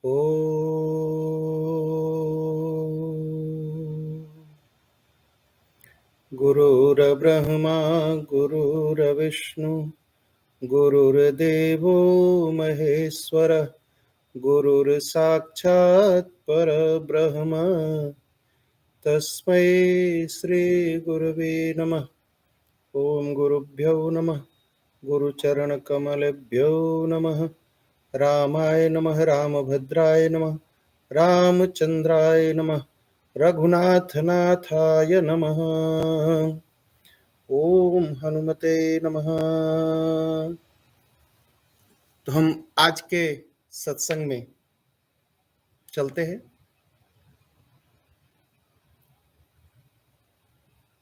ॐ गुरुर्ब्रह्मा गुरुर्विष्णु गुरुर्देवो महेश्वरः गुरुर्साक्षात् परब्रह्म तस्मै श्रीगुरवे नमः। ॐ गुरुभ्यो नमः। गुरुचरणकमलेभ्यो नमः। रामाय नमः रामभद्राय नमः रामचंद्राय नमः रघुनाथनाथाय नमः। ओम हनुमते नमः। तो हम आज के सत्संग में चलते हैं।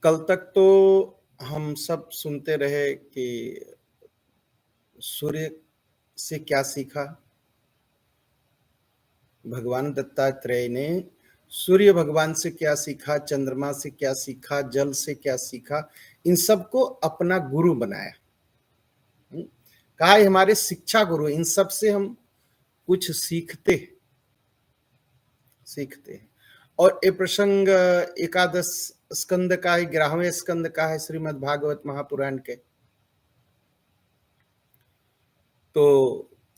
कल तक तो हम सब सुनते रहे कि सूर्य से क्या सीखा। भगवान दत्तात्रेय ने सूर्य भगवान से क्या सीखा, चंद्रमा से क्या सीखा, जल से क्या सीखा, इन सबको अपना गुरु बनाया। कहा हमारे शिक्षा गुरु, इन सब से हम कुछ सीखते हैं। और ये प्रसंग एकादश स्कंद का है, 11वें स्कंद का है श्रीमद् भागवत महापुराण के। तो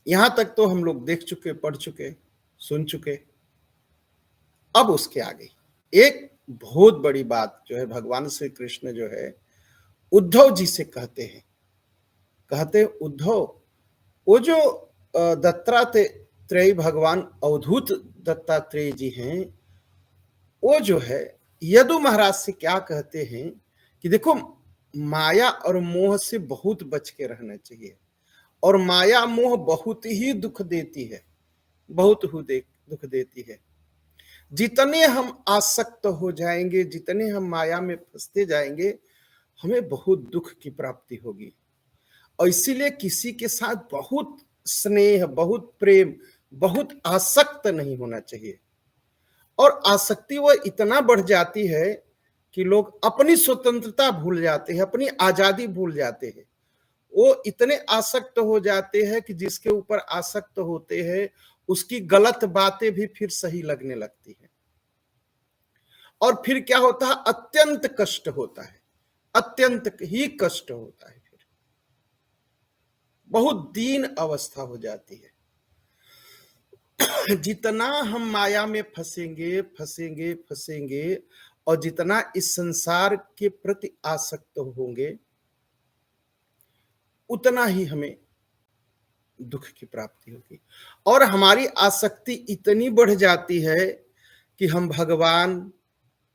यहां तक तो हम लोग देख चुके, पढ़ चुके, सुन चुके। अब उसके आगे एक बहुत बड़ी बात जो है, भगवान श्री कृष्ण जो है उद्धव जी से कहते उद्धव, वो जो दत्तात्रेय भगवान अवधूत दत्तात्रेय जी हैं, वो जो है यदु महाराज से क्या कहते हैं कि देखो, माया और मोह से बहुत बच के रहना चाहिए। और माया मोह बहुत ही दुख देती है, दुख देती है। जितने हम आसक्त हो जाएंगे, जितने हम माया में फंसते जाएंगे, हमें बहुत दुख की प्राप्ति होगी। और इसीलिए किसी के साथ बहुत स्नेह, बहुत प्रेम, बहुत आसक्त नहीं होना चाहिए। और आसक्ति वो इतना बढ़ जाती है कि लोग अपनी स्वतंत्रता भूल जाते हैं, अपनी आजादी भूल जाते हैं। वो इतने आसक्त हो जाते हैं कि जिसके ऊपर आसक्त होते हैं उसकी गलत बातें भी फिर सही लगने लगती है। और फिर क्या होता है, अत्यंत कष्ट होता है, अत्यंत ही कष्ट होता है। फिर बहुत दीन अवस्था हो जाती है। जितना हम माया में फंसेंगे और जितना इस संसार के प्रति आसक्त होंगे, उतना ही हमें दुख की प्राप्ति होगी। और हमारी आसक्ति इतनी बढ़ जाती है कि हम भगवान,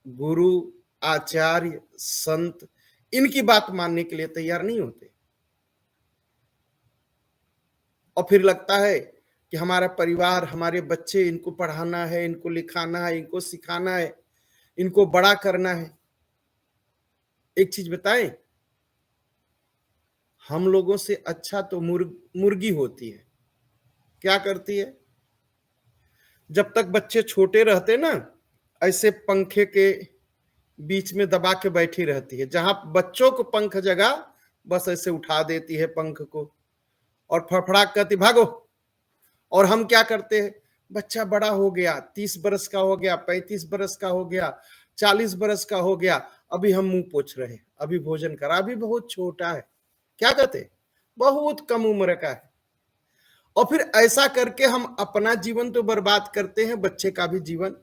गुरु, आचार्य, संत, इनकी बात मानने के लिए तैयार नहीं होते। और फिर लगता है कि हमारा परिवार, हमारे बच्चे, इनको पढ़ाना है, इनको लिखाना है, इनको सिखाना है, इनको बड़ा करना है। एक चीज बताएं, हम लोगों से अच्छा तो मुर्गी होती है। क्या करती है? जब तक बच्चे छोटे रहते ना, ऐसे पंखे के बीच में दबा के बैठी रहती है। जहां बच्चों को पंख जगा, बस ऐसे उठा देती है पंख को और फड़फड़ा कहती भागो। और हम क्या करते हैं, बच्चा बड़ा हो गया, 30 बरस का हो गया, 35 बरस का हो गया, 40 बरस का हो गया, अभी हम मुंह पोछ रहे, अभी भोजन करा, अभी बहुत छोटा है। क्या कहते, बहुत कम उम्र का है। और फिर ऐसा करके हम अपना जीवन तो बर्बाद करते हैं, बच्चे का भी जीवन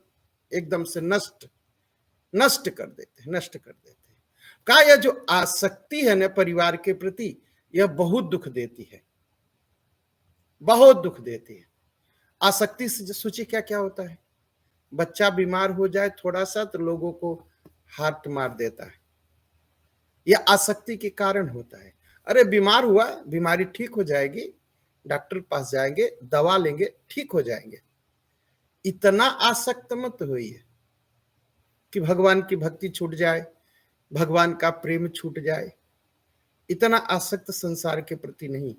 एकदम से नष्ट कर देते हैं। का यह जो आसक्ति है ना परिवार के प्रति, यह बहुत दुख देती है, बहुत दुख देती है। आसक्ति से सोचिए क्या क्या होता है। बच्चा बीमार हो जाए थोड़ा सा तो लोगों को हार्ट मार देता है। यह आसक्ति के कारण होता है। अरे बीमार हुआ, बीमारी ठीक हो जाएगी, डॉक्टर पास जाएंगे, दवा लेंगे, ठीक हो जाएंगे। इतना आसक्त मत होइए कि भगवान की भक्ति छूट जाए, भगवान का प्रेम छूट जाए। इतना आसक्त संसार के प्रति नहीं।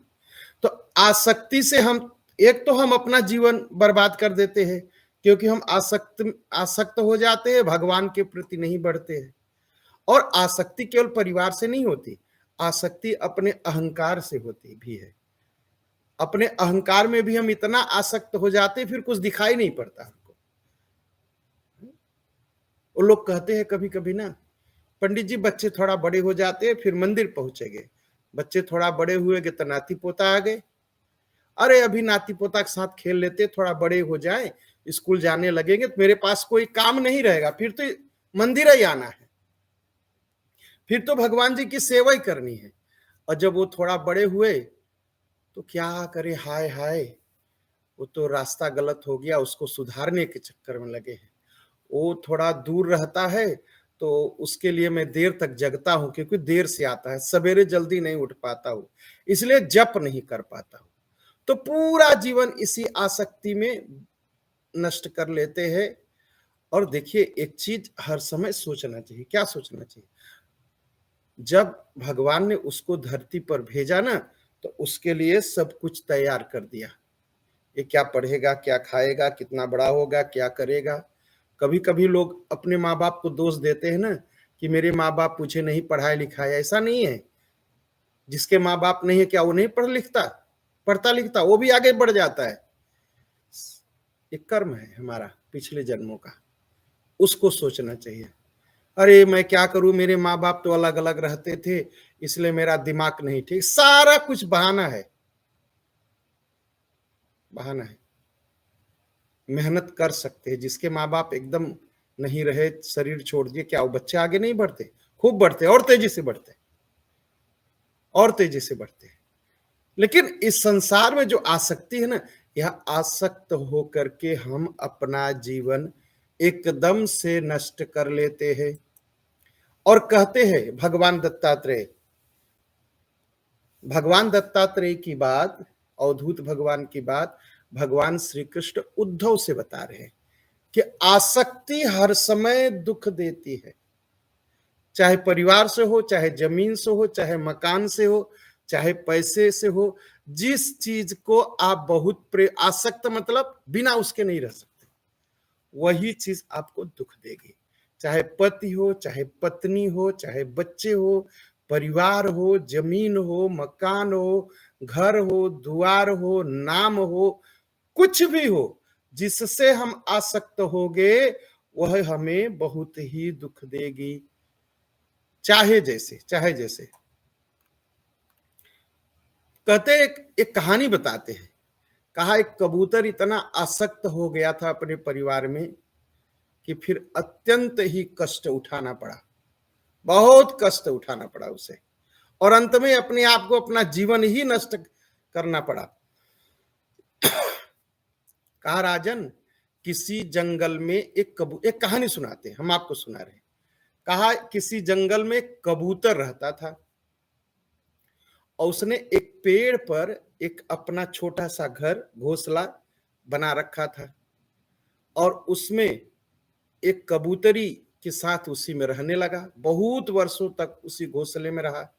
तो आसक्ति से हम एक तो हम अपना जीवन बर्बाद कर देते हैं, क्योंकि हम आसक्त हो जाते हैं, भगवान के प्रति नहीं बढ़ते हैं। और आसक्ति केवल परिवार से नहीं होती, आसक्ति अपने अहंकार से होती भी है। अपने अहंकार में भी हम इतना आसक्त हो जाते, फिर कुछ दिखाई नहीं पड़ता हमको। वो लोग कहते हैं कभी कभी ना, पंडित जी बच्चे थोड़ा बड़े हो जाते हैं फिर मंदिर पहुंचेंगे, बच्चे थोड़ा बड़े हुए तो नाती पोता आ गए। अरे अभी नाती पोता के साथ खेल लेते, थोड़ा बड़े हो जाए, स्कूल जाने लगेंगे तो मेरे पास कोई काम नहीं रहेगा, फिर तो मंदिर ही आना है, फिर तो भगवान जी की सेवा ही करनी है। और जब वो थोड़ा बड़े हुए तो क्या करे, हाय हाय, वो तो रास्ता गलत हो गया, उसको सुधारने के चक्कर में लगे हैं। वो थोड़ा दूर रहता है तो उसके लिए मैं देर तक जगता हूं, क्योंकि देर से आता है, सवेरे जल्दी नहीं उठ पाता हूं, इसलिए जप नहीं कर पाता हूं। तो पूरा जीवन इसी आसक्ति में नष्ट कर लेते हैं। और देखिए एक चीज हर समय सोचना चाहिए, क्या सोचना चाहिए, जब भगवान ने उसको धरती पर भेजा ना, तो उसके लिए सब कुछ तैयार कर दिया। ये क्या पढ़ेगा, क्या खाएगा, कितना बड़ा होगा, क्या करेगा। कभी कभी लोग अपने माँ बाप को दोष देते हैं ना, कि मेरे माँ बाप मुझे नहीं पढ़ाया लिखाया। ऐसा नहीं है, जिसके माँ बाप नहीं है क्या वो नहीं पढ़ लिखता, पढ़ता लिखता, वो भी आगे बढ़ जाता है। ये कर्म है हमारा पिछले जन्मों का, उसको सोचना चाहिए। अरे मैं क्या करूं, मेरे माँ बाप तो अलग अलग रहते थे, इसलिए मेरा दिमाग नहीं ठीक, सारा कुछ बहाना है, बहाना है। मेहनत कर सकते हैं, जिसके माँ बाप एकदम नहीं रहे, शरीर छोड़ दिए, क्या वो बच्चे आगे नहीं बढ़ते, खूब बढ़ते, और तेजी से बढ़ते, और तेजी से बढ़ते। लेकिन इस संसार में जो आसक्ति है ना, यह आसक्त होकर के हम अपना जीवन एकदम से नष्ट कर लेते हैं। और कहते हैं भगवान दत्तात्रेय की बात, अवधूत भगवान की बात भगवान श्री कृष्ण उद्धव से बता रहे हैं कि आसक्ति हर समय दुख देती है, चाहे परिवार से हो, चाहे जमीन से हो, चाहे मकान से हो, चाहे पैसे से हो। जिस चीज को आप बहुत आसक्त मतलब बिना उसके नहीं रह सकते, वही चीज आपको दुख देगी। चाहे पति हो, चाहे पत्नी हो, चाहे बच्चे हो, परिवार हो, जमीन हो, मकान हो, घर हो, द्वार हो, नाम हो, कुछ भी हो, जिससे हम आसक्त होंगे वह हमें बहुत ही दुख देगी। चाहे जैसे कहते एक कहानी बताते हैं। कहा एक कबूतर इतना आसक्त हो गया था अपने परिवार में कि फिर अत्यंत ही कष्ट उठाना पड़ा, बहुत कष्ट उठाना पड़ा उसे, और अंत में अपने आप को, अपना जीवन ही नष्ट करना पड़ा। कहा राजन, किसी जंगल में एक कहानी सुनाते हैं, हम आपको सुना रहे हैं। कहा किसी जंगल में कबूतर रहता था, और उसने एक पेड़ पर एक अपना छोटा सा घर, घोंसला बना रखा था, और उसमें एक कबूतरी के साथ उसी में रहने लगा, बहुत वर्षों तक उसी घोंसले में रहा।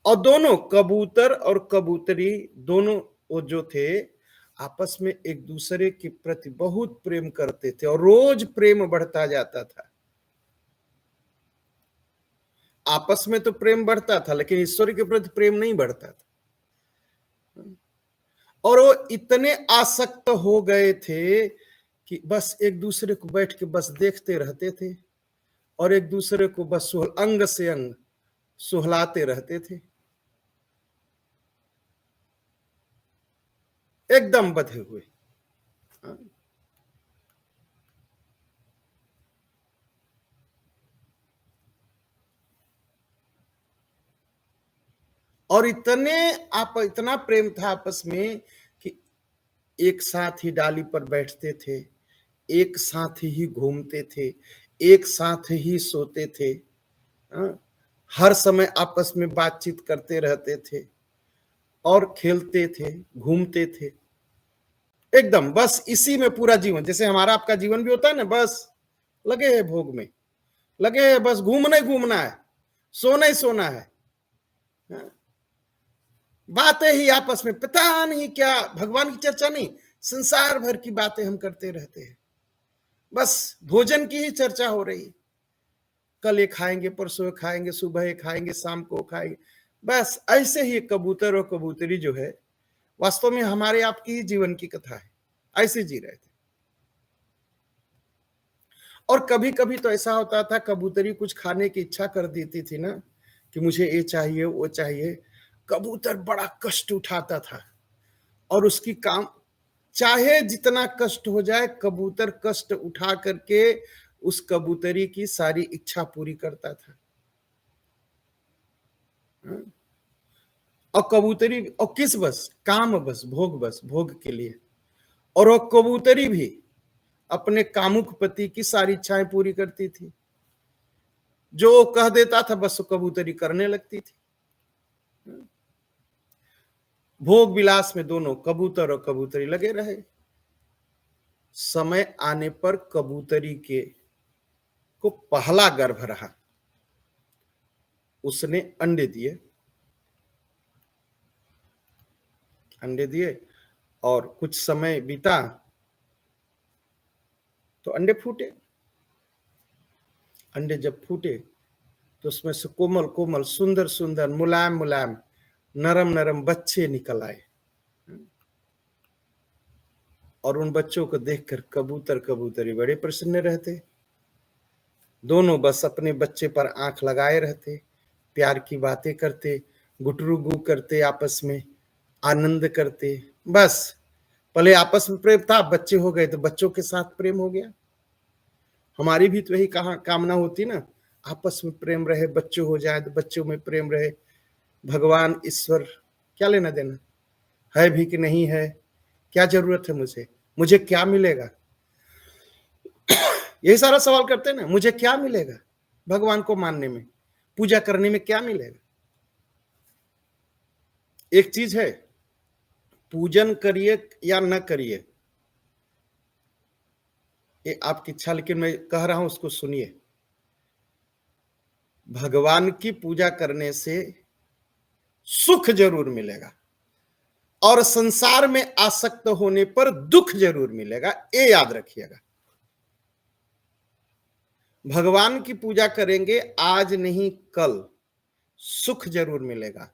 और दोनों कबूतर और कबूतरी दोनों वो जो थे, आपस में एक दूसरे के प्रति बहुत प्रेम करते थे, और रोज प्रेम बढ़ता जाता था। आपस में तो प्रेम बढ़ता था, लेकिन ईश्वर के प्रति प्रेम नहीं बढ़ता था। और वो इतने आसक्त हो गए थे कि बस एक दूसरे को बैठ के बस देखते रहते थे, और एक दूसरे को बस अंग से अंग सुहलाते रहते थे, एकदम बधे हुए। और इतना प्रेम था आपस में कि एक साथ ही डाली पर बैठते थे, एक साथ ही घूमते थे, एक साथ ही सोते थे। हाँ? हर समय आपस में बातचीत करते रहते थे, और खेलते थे, घूमते थे, एकदम बस इसी में पूरा जीवन। जैसे हमारा आपका जीवन भी होता है ना, बस लगे हैं भोग में, लगे हैं, बस घूमना ही घूमना है, सोना ही सोना है। हाँ? बातें ही आपस में, पता नहीं क्या, भगवान की चर्चा नहीं, संसार भर की बातें हम करते रहते हैं। बस भोजन की ही चर्चा हो रही, कल ये खाएंगे, परसों खाएंगे, सुबह खाएंगे, शाम को खाएंगे। बस ऐसे ही कबूतर और कबूतरी जो है, वास्तव में हमारे आपकी ही जीवन की कथा है, ऐसे जी रहे थे। और कभी कभी तो ऐसा होता था, कबूतरी कुछ खाने की इच्छा कर देती थी ना, कि मुझे ये चाहिए वो चाहिए, कबूतर बड़ा कष्ट उठाता था। और उसकी काम, चाहे जितना कष्ट हो जाए, कबूतर कष्ट उठा करके उस कबूतरी की सारी इच्छा पूरी करता था। और कबूतरी, और किस बस, काम बस, भोग बस, भोग के लिए। और वो कबूतरी भी अपने कामुक पति की सारी इच्छाएं पूरी करती थी। जो कह देता था बस वो कबूतरी करने लगती थी। भोग विलास में दोनों कबूतर और कबूतरी लगे रहे। समय आने पर कबूतरी के को पहला गर्भ रहा, उसने अंडे दिए, अंडे दिए और कुछ समय बीता तो अंडे फूटे। अंडे जब फूटे तो उसमें से कोमल कोमल, सुंदर सुंदर, मुलायम मुलायम, नरम नरम बच्चे निकल आए। और उन बच्चों को देखकर कबूतर कबूतरी बड़े प्रसन्न रहते। दोनों बस अपने बच्चे पर आंख लगाए रहते, प्यार की बातें करते, गुटरू गु करते, आपस में आनंद करते। बस पहले आपस में प्रेम था, बच्चे हो गए तो बच्चों के साथ प्रेम हो गया। हमारी भी तो यही कामना होती ना, आपस में प्रेम रहे, बच्चे हो जाए तो बच्चों में प्रेम रहे। भगवान ईश्वर क्या लेना देना है भी कि नहीं है, क्या जरूरत है मुझे, मुझे क्या मिलेगा, यही सारा सवाल करते हैं ना, मुझे क्या मिलेगा भगवान को मानने में, पूजा करने में क्या मिलेगा। एक चीज है, पूजन करिए या न करिए ये आपकी इच्छा, लेकिन मैं कह रहा हूं उसको सुनिए। भगवान की पूजा करने से सुख जरूर मिलेगा, और संसार में आसक्त होने पर दुख जरूर मिलेगा, ये याद रखिएगा। भगवान की पूजा करेंगे आज नहीं कल, सुख जरूर मिलेगा।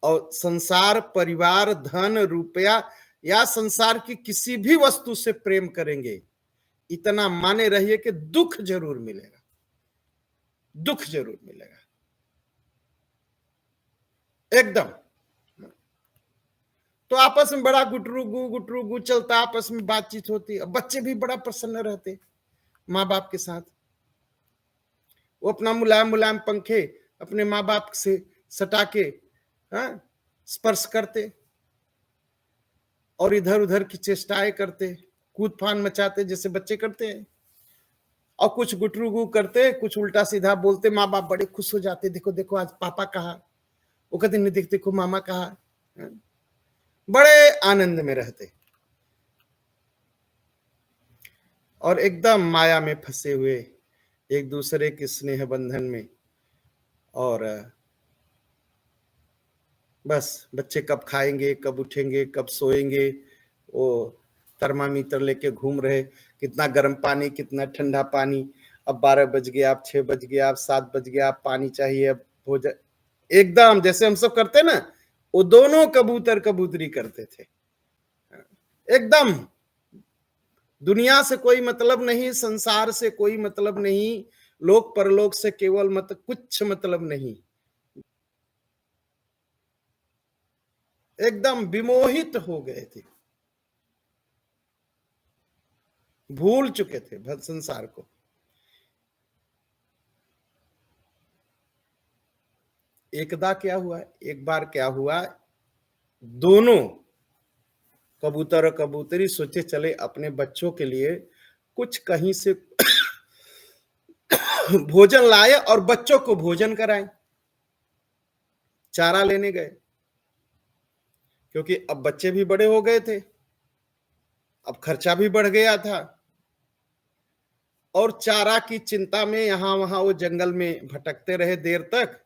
और संसार, परिवार, धन, रुपया या संसार की किसी भी वस्तु से प्रेम करेंगे, इतना माने रहिए कि दुख जरूर मिलेगा, दुख जरूर मिलेगा एकदम। तो आपस में बड़ा गुटरू गु चलता, आपस में बातचीत होती, बच्चे भी बड़ा प्रसन्न रहते माँ बाप के साथ। वो अपना मुलायम मुलायम पंखे अपने माँ बाप से सटा के, हाँ, स्पर्श करते और इधर उधर की चेष्टाएं करते, कूद फान मचाते जैसे बच्चे करते हैं। और कुछ गुटरू करते, कुछ उल्टा सीधा बोलते, माँ बाप बड़े खुश हो जाते, देखो देखो आज पापा कहा, वो कहते नहीं, देख देखो मामा कहा, हाँ? बड़े आनंद में रहते और एकदम माया में फंसे हुए, एक दूसरे के स्नेह बंधन में। और बस बच्चे कब खाएंगे, कब उठेंगे, कब सोएंगे, वो थर्मामीटर लेके घूम रहे, कितना गर्म पानी, कितना ठंडा पानी, अब 12 बज गया, अब 6 बज गया, अब 7 बज गया, अब पानी चाहिए, अब भोजन, एकदम जैसे हम सब करते ना, वो दोनों कबूतर कबूतरी करते थे एकदम। दुनिया से कोई मतलब नहीं, संसार से कोई मतलब नहीं, लोक परलोक से केवल कुछ मतलब नहीं, एकदम विमोहित हो गए थे, भूल चुके थे संसार को। एकदा क्या हुआ, एक बार क्या हुआ, दोनों कबूतर और कबूतरी सोचे चले अपने बच्चों के लिए कुछ कहीं से भोजन लाए और बच्चों को भोजन कराएं। चारा लेने गए, क्योंकि अब बच्चे भी बड़े हो गए थे, अब खर्चा भी बढ़ गया था। और चारा की चिंता में यहां वहां वो जंगल में भटकते रहे देर तक।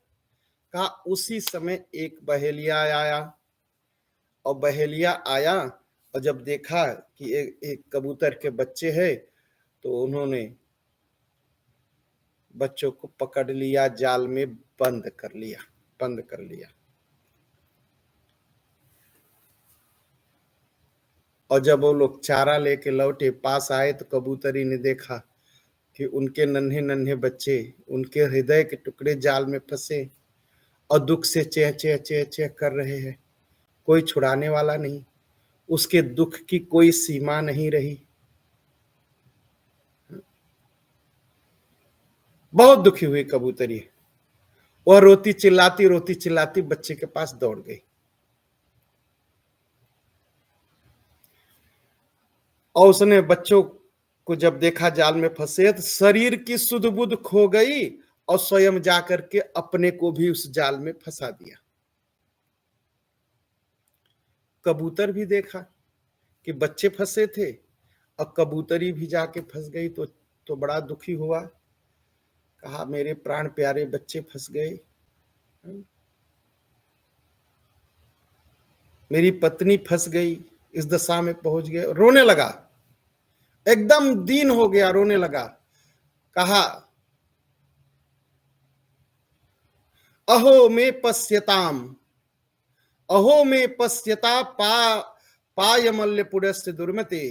कहा उसी समय एक बहेलिया आया, और बहेलिया आया और जब देखा कि एक कबूतर के बच्चे हैं, तो उन्होंने बच्चों को पकड़ लिया, जाल में बंद कर लिया, बंद कर लिया। और जब वो लोग चारा लेके लौटे, पास आए, तो कबूतरी ने देखा कि उनके नन्हे नन्हे बच्चे, उनके हृदय के टुकड़े जाल में फंसे और दुख से चें चें चें चें कर रहे हैं। कोई छुड़ाने वाला नहीं, उसके दुख की कोई सीमा नहीं रही। बहुत दुखी हुई कबूतरी। वह रोती चिल्लाती बच्चे के पास दौड़ गई और उसने बच्चों को जब देखा जाल में फंसे, तो शरीर की सुध बुध खो गई और स्वयं जाकर के अपने को भी उस जाल में फंसा दिया। कबूतर भी देखा कि बच्चे फंसे थे और कबूतरी भी जाके फंस गई, तो बड़ा दुखी हुआ। कहा मेरे प्राण प्यारे बच्चे फंस गए, मेरी पत्नी फंस गई, इस दशा में पहुंच गए। रोने लगा, एकदम दीन हो गया, रोने लगा। कहा अहो में पश्यताम, अहो में पश्यता पायमल्य पुरस्य दुर्मते।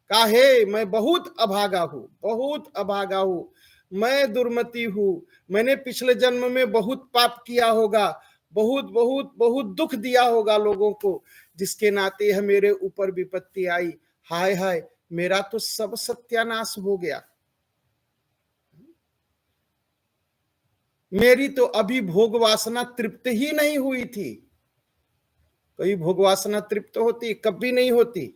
काहे मैं बहुत अभागा हूं, बहुत अभागा हूं, मैं दुर्मति हूं। मैंने पिछले जन्म में बहुत पाप किया होगा, बहुत बहुत बहुत दुख दिया होगा लोगों को, जिसके नाते है मेरे ऊपर विपत्ति आई। हाय हाय, मेरा तो सब सत्यानाश हो गया। मेरी तो अभी भोग वासना तृप्त ही नहीं हुई थी। कभी भोग वासना तृप्त होती? कभी नहीं होती।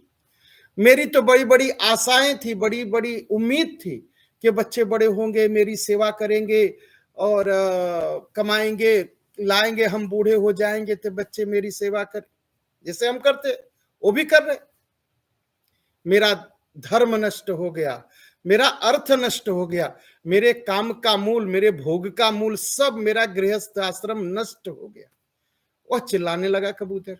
मेरी तो बड़ी बड़ी आशाएं थी, बड़ी बड़ी उम्मीद थी कि बच्चे बड़े होंगे, मेरी सेवा करेंगे और कमाएंगे लाएंगे, हम बूढ़े हो जाएंगे तो बच्चे मेरी सेवा कर, जैसे हम करते वो भी कर रहे। मेरा धर्म नष्ट हो गया, मेरा अर्थ नष्ट हो गया, मेरे काम का मूल, मेरे भोग का मूल, सब मेरा गृहस्थ आश्रम नष्ट हो गया। वह चिल्लाने लगा कबूतर।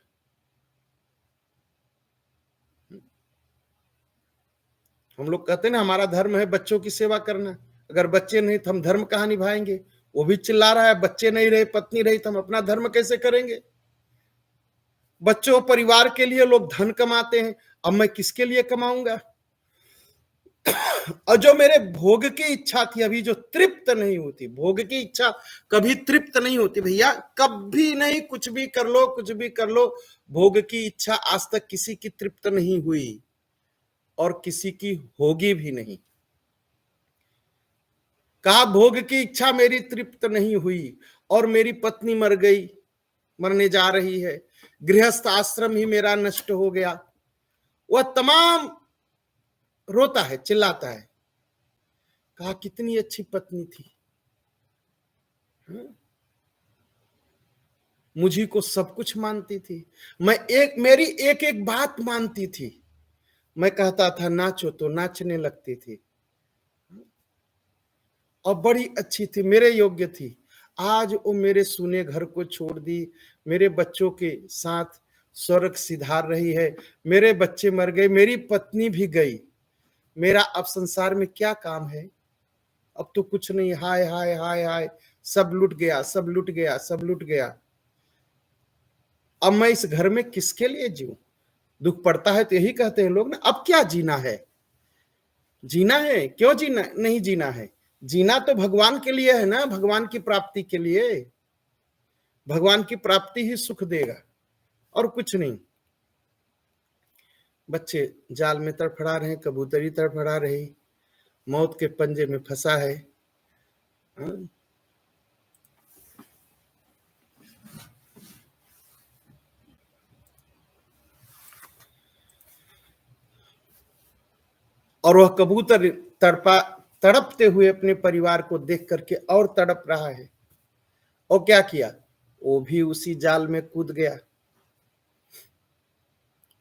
हम लोग कहते हैं ना हमारा धर्म है बच्चों की सेवा करना, अगर बच्चे नहीं तो हम धर्म कहां निभाएंगे। वो भी चिल्ला रहा है, बच्चे नहीं रहे, पत्नी रही, तो हम अपना धर्म कैसे करेंगे। बच्चों परिवार के लिए लोग धन कमाते हैं, अब मैं किसके लिए कमाऊंगा। और जो मेरे भोग की इच्छा थी अभी जो तृप्त नहीं होती, भोग की इच्छा कभी तृप्त नहीं होती भैया, कभी नहीं। कुछ भी कर लो, कुछ भी कर लो, भोग की इच्छा आज तक किसी की तृप्त नहीं हुई और किसी की होगी भी नहीं। कहा भोग की इच्छा मेरी तृप्त नहीं हुई और मेरी पत्नी मर गई, मरने जा रही है, गृहस्थ आश्रम ही मेरा नष्ट हो गया। वह तमाम रोता है, चिल्लाता है। कहा कितनी अच्छी पत्नी थी, मुझी को सब कुछ मानती थी, मेरी एक एक बात मानती थी। मैं कहता था नाचो तो नाचने लगती थी और बड़ी अच्छी थी, मेरे योग्य थी। आज वो मेरे सुने घर को छोड़ दी, मेरे बच्चों के साथ स्वर्ग सिधार रही है। मेरे बच्चे मर गए, मेरी पत्नी भी गई, मेरा अब संसार में क्या काम है। अब तो कुछ नहीं, हाय हाय हाय हाय, सब लुट गया, सब लुट गया, सब लुट गया। अब मैं इस घर में किसके लिए जीऊं। दुख पड़ता है तो यही कहते हैं लोग ना, अब क्या जीना है। जीना है, क्यों जीना नहीं, जीना है। जीना तो भगवान के लिए है ना, भगवान की प्राप्ति के लिए। भगवान की प्राप्ति ही सुख देगा और कुछ नहीं। बच्चे जाल में तड़फड़ा रहे, कबूतरी तड़फड़ा रही, मौत के पंजे में फंसा है। और वह कबूतर तड़पते हुए अपने परिवार को देख करके और तड़प रहा है। और क्या किया, वो भी उसी जाल में कूद गया,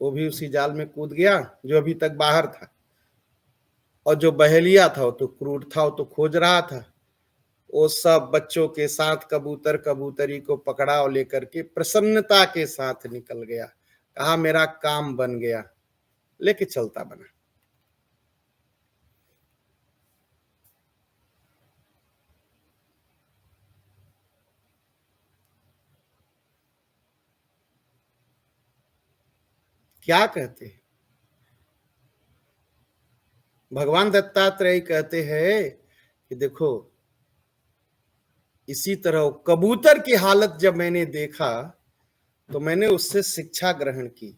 वो भी उसी जाल में कूद गया जो अभी तक बाहर था। और जो बहेलिया था वो तो क्रूर था, वो तो खोज रहा था। वो सब बच्चों के साथ कबूतर कबूतरी को पकड़ा और लेकर के प्रसन्नता के साथ निकल गया। कहा मेरा काम बन गया, लेके चलता बना। क्या कहते हैं, भगवान दत्तात्रेय कहते हैं कि देखो, इसी तरह कबूतर की हालत जब मैंने देखा तो मैंने उससे शिक्षा ग्रहण की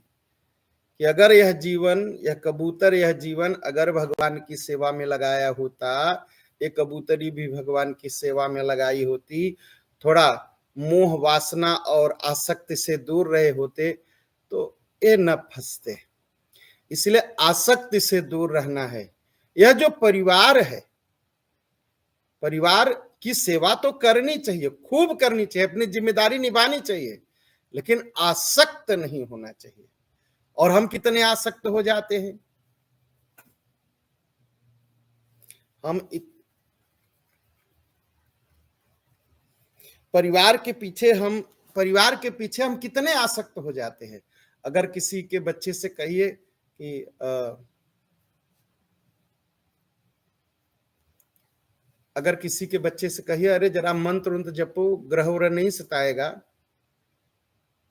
कि अगर यह जीवन, यह कबूतर, यह जीवन अगर भगवान की सेवा में लगाया होता, ये कबूतरी भी भगवान की सेवा में लगाई होती, थोड़ा मोह वासना और आसक्ति से दूर रहे होते तो ये न फंसते। इसलिए आसक्ति से दूर रहना है। यह जो परिवार है, परिवार की सेवा तो करनी चाहिए, खूब करनी चाहिए, अपनी जिम्मेदारी निभानी चाहिए, लेकिन आसक्त नहीं होना चाहिए। और हम कितने आसक्त हो जाते हैं। परिवार के पीछे हम कितने आसक्त हो जाते हैं। अगर किसी के बच्चे से कहिए कि अगर किसी के बच्चे से कहिए अरे जरा मंत्र उंत्र जपो, ग्रह व्रह नहीं सताएगा।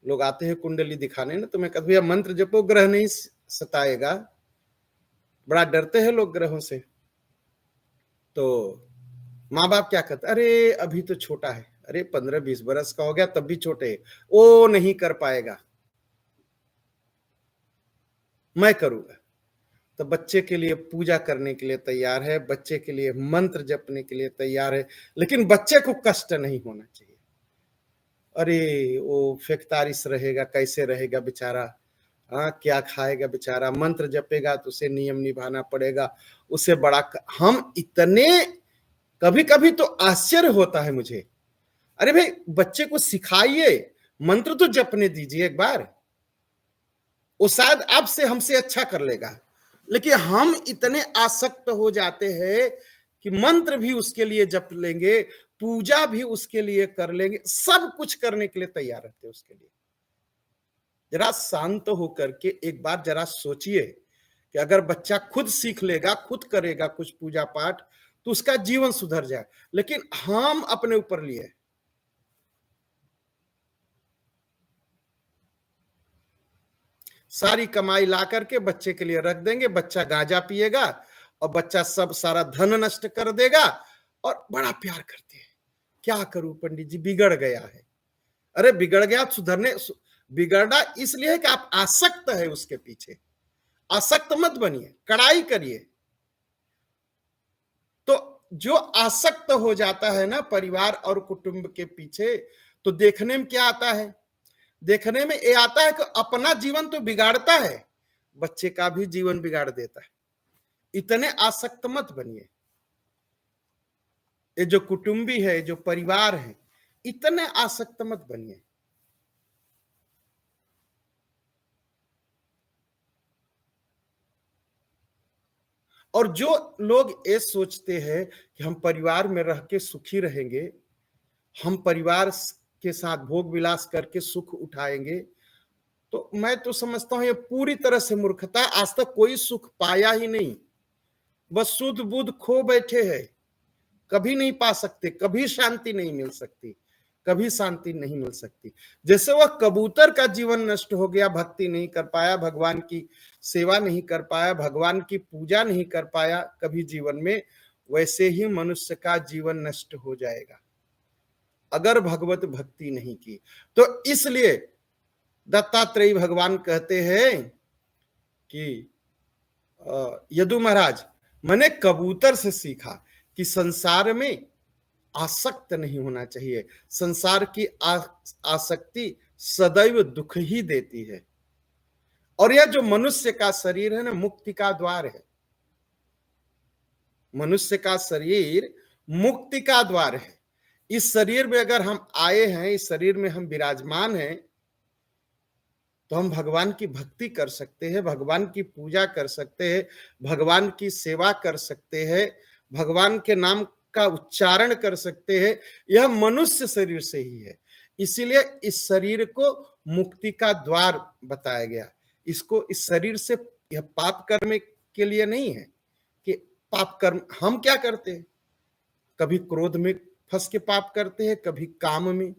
लोग आते हैं कुंडली दिखाने ना, तो मैं कहता भैया मंत्र जपो, ग्रह नहीं सताएगा। बड़ा डरते हैं लोग ग्रहों से। तो माँ बाप क्या कहते, अरे अभी तो छोटा है, अरे 15-20 बरस का हो गया तब भी छोटे है, वो नहीं कर पाएगा, मैं करूंगा। तो बच्चे के लिए पूजा करने के लिए तैयार है, बच्चे के लिए मंत्र जपने के लिए तैयार है, लेकिन बच्चे को कष्ट नहीं होना चाहिए। अरे वो फेकतारिस रहेगा, कैसे रहेगा बेचारा, हाँ क्या खाएगा बेचारा, मंत्र जपेगा तो उसे नियम निभाना पड़ेगा, उसे बड़ा हम इतने, कभी कभी तो आश्चर्य होता है मुझे। अरे भाई बच्चे को सिखाइए, मंत्र तो जपने दीजिए एक बार, वो शायद आपसे हमसे अच्छा कर लेगा। लेकिन हम इतने आसक्त हो जाते हैं कि मंत्र भी उसके लिए जप लेंगे, पूजा भी उसके लिए कर लेंगे, सब कुछ करने के लिए तैयार रहते हैं उसके लिए। जरा शांत होकर के एक बार जरा सोचिए कि अगर बच्चा खुद सीख लेगा, खुद करेगा कुछ पूजा पाठ, तो उसका जीवन सुधर जाए। लेकिन हम अपने ऊपर लिए, सारी कमाई ला करके बच्चे के लिए रख देंगे, बच्चा गांजा पिएगा और बच्चा सब सारा धन नष्ट कर देगा और बड़ा प्यार करते हैं। क्या करूं पंडित जी, बिगड़ गया है। अरे बिगड़ गया, सुधरने, बिगड़ना इसलिए है कि आप आसक्त है उसके पीछे। आसक्त मत बनिए, कड़ाई करिए। तो जो आसक्त हो जाता है ना परिवार और कुटुंब के पीछे, तो देखने में क्या आता है, देखने में ये आता है कि अपना जीवन तो बिगाड़ता है, बच्चे का भी जीवन बिगाड़ देता है। इतने आसक्त मत बनिए। ये जो कुटुंबी है, जो परिवार है, इतने आसक्त मत बनिए। और जो लोग ये सोचते हैं कि हम परिवार में रह के सुखी रहेंगे, हम परिवार के साथ भोग विलास करके सुख उठाएंगे, तो मैं तो समझता हूं ये पूरी तरह से मूर्खता है। आज तक कोई सुख पाया ही नहीं, बस सुध बुध खो बैठे हैं। कभी नहीं पा सकते, कभी शांति नहीं मिल सकती, कभी शांति नहीं मिल सकती। जैसे वह कबूतर का जीवन नष्ट हो गया, भक्ति नहीं कर पाया, भगवान की सेवा नहीं कर पाया, भगवान की पूजा नहीं कर पाया कभी जीवन में, वैसे ही मनुष्य का जीवन नष्ट हो जाएगा अगर भगवत भक्ति नहीं की। तो इसलिए दत्तात्रेय भगवान कहते हैं कि यदु महाराज, मैंने कबूतर से सीखा कि संसार में आसक्त नहीं होना चाहिए। संसार की आसक्ति सदैव दुख ही देती है। और यह जो मनुष्य का शरीर है ना, मुक्ति का द्वार है। मनुष्य का शरीर मुक्ति का द्वार है। इस शरीर में अगर हम आए हैं, इस शरीर में हम विराजमान हैं, तो हम भगवान की भक्ति कर सकते हैं, भगवान की पूजा कर सकते हैं, भगवान की सेवा कर सकते हैं, भगवान के नाम का उच्चारण कर सकते हैं। यह मनुष्य शरीर से ही है। इसीलिए इस शरीर को मुक्ति का द्वार बताया गया। इसको, इस शरीर से, यह पाप कर्म के लिए नहीं है कि पाप कर्म हम क्या करते हैं, कभी क्रोध में फंस के पाप करते हैं, कभी काम में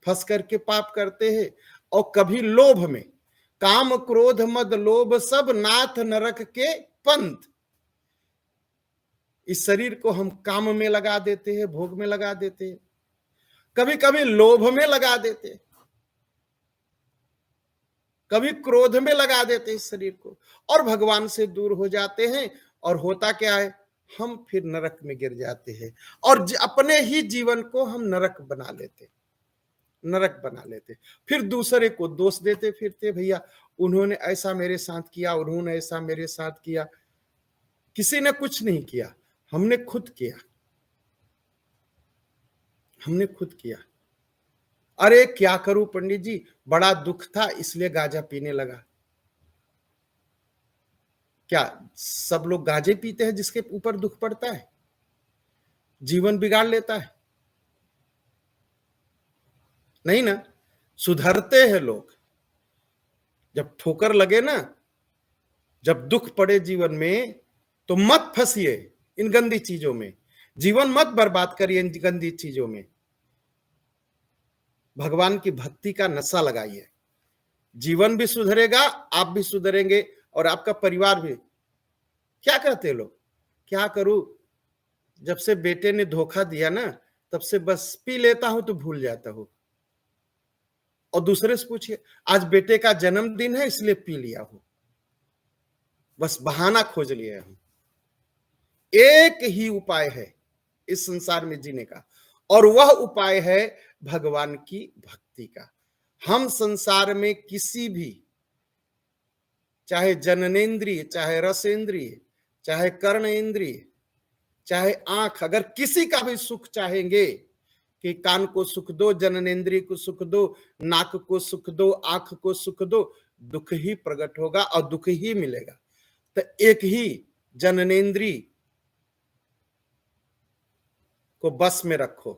फंस करके पाप करते हैं, और कभी लोभ में। काम क्रोध मद लोभ सब नाथ नरक के पंथ। इस शरीर को हम काम में लगा देते हैं, भोग में लगा देते हैं, कभी कभी लोभ में लगा देते हैं, कभी क्रोध में लगा देते हैं इस शरीर को, और भगवान से दूर हो जाते हैं। और होता क्या है, हम फिर नरक में गिर जाते हैं और अपने ही जीवन को हम नरक बना लेते, नरक बना लेते। फिर दूसरे को दोष देते फिरते, भैया उन्होंने ऐसा मेरे साथ किया, उन्होंने ऐसा मेरे साथ किया। किसी ने कुछ नहीं किया, हमने खुद किया, हमने खुद किया। अरे क्या करूं पंडित जी, बड़ा दुख था इसलिए गांजा पीने लगा। क्या सब लोग गांजे पीते हैं जिसके ऊपर दुख पड़ता है, जीवन बिगाड़ लेता है? नहीं ना, सुधरते हैं लोग। जब ठोकर लगे ना, जब दुख पड़े जीवन में, तो मत फंसिए इन गंदी चीजों में, जीवन मत बर्बाद करिए इन गंदी चीजों में। भगवान की भक्ति का नशा लगाइए, जीवन भी सुधरेगा, आप भी सुधरेंगे और आपका परिवार भी। क्या कहते लोग, क्या करूं, जब से बेटे ने धोखा दिया ना, तब से बस पी लेता हूं तो भूल जाता हूं। और दूसरे से पूछिए, आज बेटे का जन्मदिन है इसलिए पी लिया हूं, बस बहाना खोज लिया हूं। एक ही उपाय है इस संसार में जीने का, और वह उपाय है भगवान की भक्ति का। हम संसार में किसी भी, चाहे जननेन्द्रिय, चाहे रसेंद्रिय, चाहे कर्णेंद्रिय, चाहे आंख, अगर किसी का भी सुख चाहेंगे कि कान को सुख दो, जननेन्द्रिय को सुख दो, नाक को सुख दो, आंख को सुख दो, दुख ही प्रकट होगा और दुख ही मिलेगा। तो एक ही जननेन्द्रिय को बस में रखो,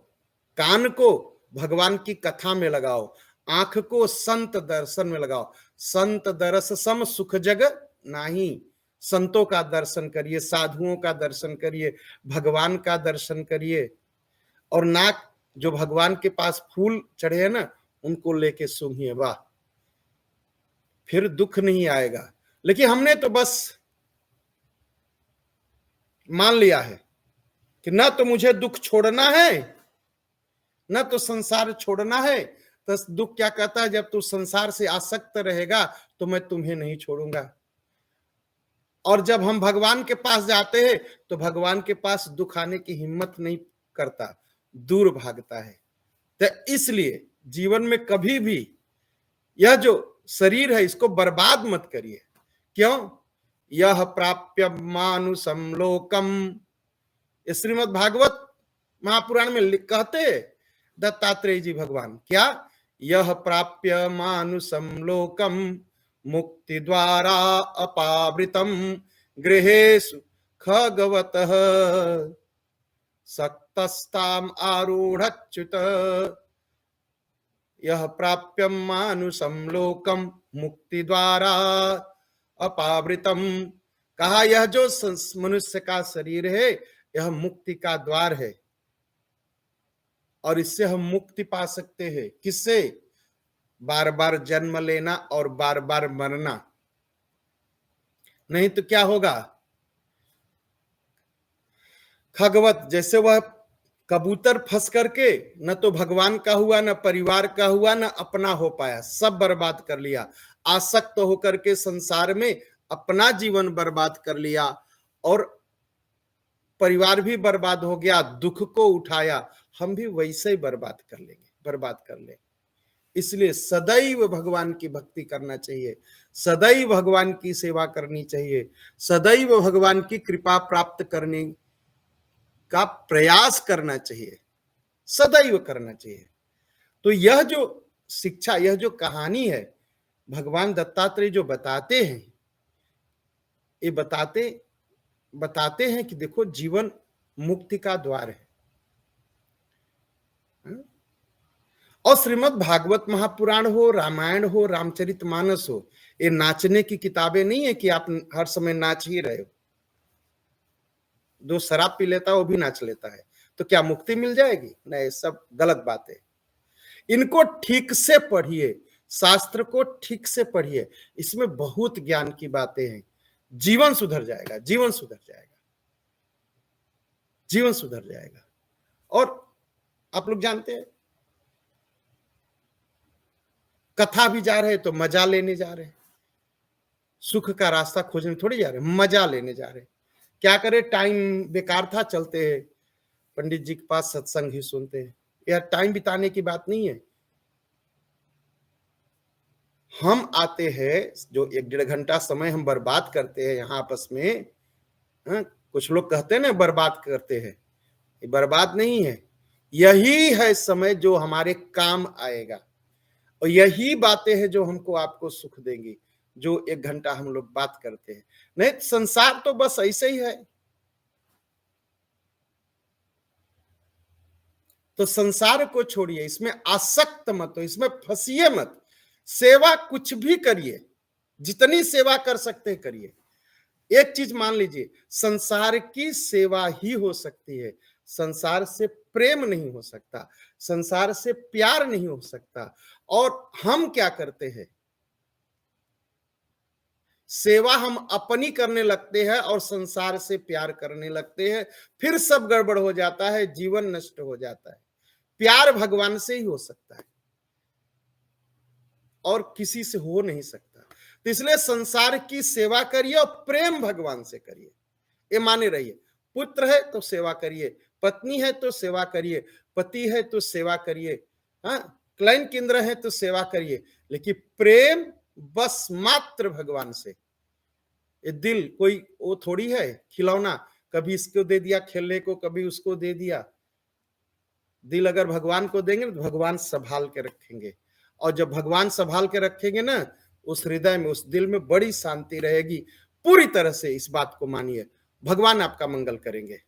कान को भगवान की कथा में लगाओ, आंख को संत दर्शन में लगाओ। संत दर्श सम सुख जग नहीं, संतों का दर्शन करिए, साधुओं का दर्शन करिए, भगवान का दर्शन करिए। और नाक, जो भगवान के पास फूल चढ़े हैं ना, उनको लेके सूंघिए, वाह, फिर दुख नहीं आएगा। लेकिन हमने तो बस मान लिया है कि ना तो मुझे दुख छोड़ना है, ना तो संसार छोड़ना है। तो दुख क्या कहता है, जब तू संसार से आसक्त रहेगा तो मैं तुम्हें नहीं छोड़ूंगा। और जब हम भगवान के पास जाते हैं तो भगवान के पास दुख आने की हिम्मत नहीं करता, दूर भागता है। तो इसलिए जीवन में कभी भी यह जो शरीर है इसको बर्बाद मत करिए। क्यों? यह प्राप्य मानुषम लोकम, श्रीमद् भागवत महापुराण में कहते दत्तात्रेय जी भगवान, क्या? यह प्राप्य मानुषम लोकम मुक्ति द्वारा अपावृतम गृहेषु खगवतः सक्तस्ताम आरूढ़च्युत। यह प्राप्य मानुषम लोकम मुक्ति द्वारा अपावृतम, कहा यह जो मनुष्य का शरीर है यह मुक्ति का द्वार है, और इससे हम मुक्ति पा सकते हैं। किससे? बार बार जन्म लेना और बार बार मरना। नहीं तो क्या होगा, खगवत, जैसे वह कबूतर फंस करके न तो भगवान का हुआ, न परिवार का हुआ, न अपना हो पाया, सब बर्बाद कर लिया। आसक्त होकर के संसार में अपना जीवन बर्बाद कर लिया और परिवार भी बर्बाद हो गया, दुख को उठाया। हम भी वैसे ही बर्बाद कर लेंगे, बर्बाद कर लेंगे। इसलिए सदैव भगवान की भक्ति करना चाहिए, सदैव भगवान की सेवा करनी चाहिए, सदैव भगवान की कृपा प्राप्त करने का प्रयास करना चाहिए, सदैव करना चाहिए। तो यह जो शिक्षा, यह जो कहानी है, भगवान दत्तात्रेय जो बताते हैं, ये बताते हैं कि देखो जीवन मुक्ति का द्वार है। और श्रीमद् भागवत महापुराण हो, रामायण हो, रामचरितमानस हो, ये नाचने की किताबें नहीं है कि आप हर समय नाच ही रहे हो। जो शराब पी लेता है वो भी नाच लेता है, तो क्या मुक्ति मिल जाएगी? नहीं, सब गलत बात है। इनको ठीक से पढ़िए, शास्त्र को ठीक से पढ़िए, इसमें बहुत ज्ञान की बातें हैं। जीवन सुधर जाएगा, जीवन सुधर जाएगा। जीवन सुधर जाएगा। और आप लोग जानते हैं, कथा भी जा रहे तो मजा लेने जा रहे हैं, सुख का रास्ता खोजने थोड़ी जा रहे हैं, मजा लेने जा रहे हैं। क्या करें, टाइम बेकार था, चलते हैं पंडित जी के पास, सत्संग ही सुनते हैं। यह टाइम बिताने की बात नहीं है। हम आते हैं, जो 1-1.5 घंटा समय हम बर्बाद करते हैं यहाँ आपस में, हाँ, कुछ लोग कहते हैं ना बर्बाद करते हैं, ये बर्बाद नहीं है, यही है समय जो हमारे काम आएगा, और यही बातें हैं जो हमको आपको सुख देंगी, जो 1 घंटा हम लोग बात करते हैं। नहीं, संसार तो बस ऐसे ही है। तो संसार को छोड़िए, इसमें आसक्त मत हो, इसमें फंसिए मत। सेवा कुछ भी करिए, जितनी सेवा कर सकते हैं करिए। एक चीज मान लीजिए, संसार की सेवा ही हो सकती है, संसार से प्रेम नहीं हो सकता, संसार से प्यार नहीं हो सकता। और हम क्या करते हैं, सेवा हम अपनी करने लगते हैं और संसार से प्यार करने लगते हैं, फिर सब गड़बड़ हो जाता है, जीवन नष्ट हो जाता है। प्यार भगवान से ही हो सकता है और किसी से हो नहीं सकता। तो इसलिए संसार की सेवा करिए और प्रेम भगवान से करिए, ये माने रहिए। पुत्र है तो सेवा करिए, पत्नी है तो सेवा करिए, पति है तो सेवा करिए, हाँ, क्लाइन केंद्र है तो सेवा करिए, लेकिन प्रेम बस मात्र भगवान से। ये दिल कोई वो थोड़ी है खिलौना, कभी इसको दे दिया खेलने को, कभी उसको दे दिया। दिल अगर भगवान को देंगे तो भगवान संभाल के रखेंगे, और जब भगवान संभाल के रखेंगे ना, उस हृदय में, उस दिल में बड़ी शांति रहेगी। पूरी तरह से इस बात को मानिए, भगवान आपका मंगल करेंगे।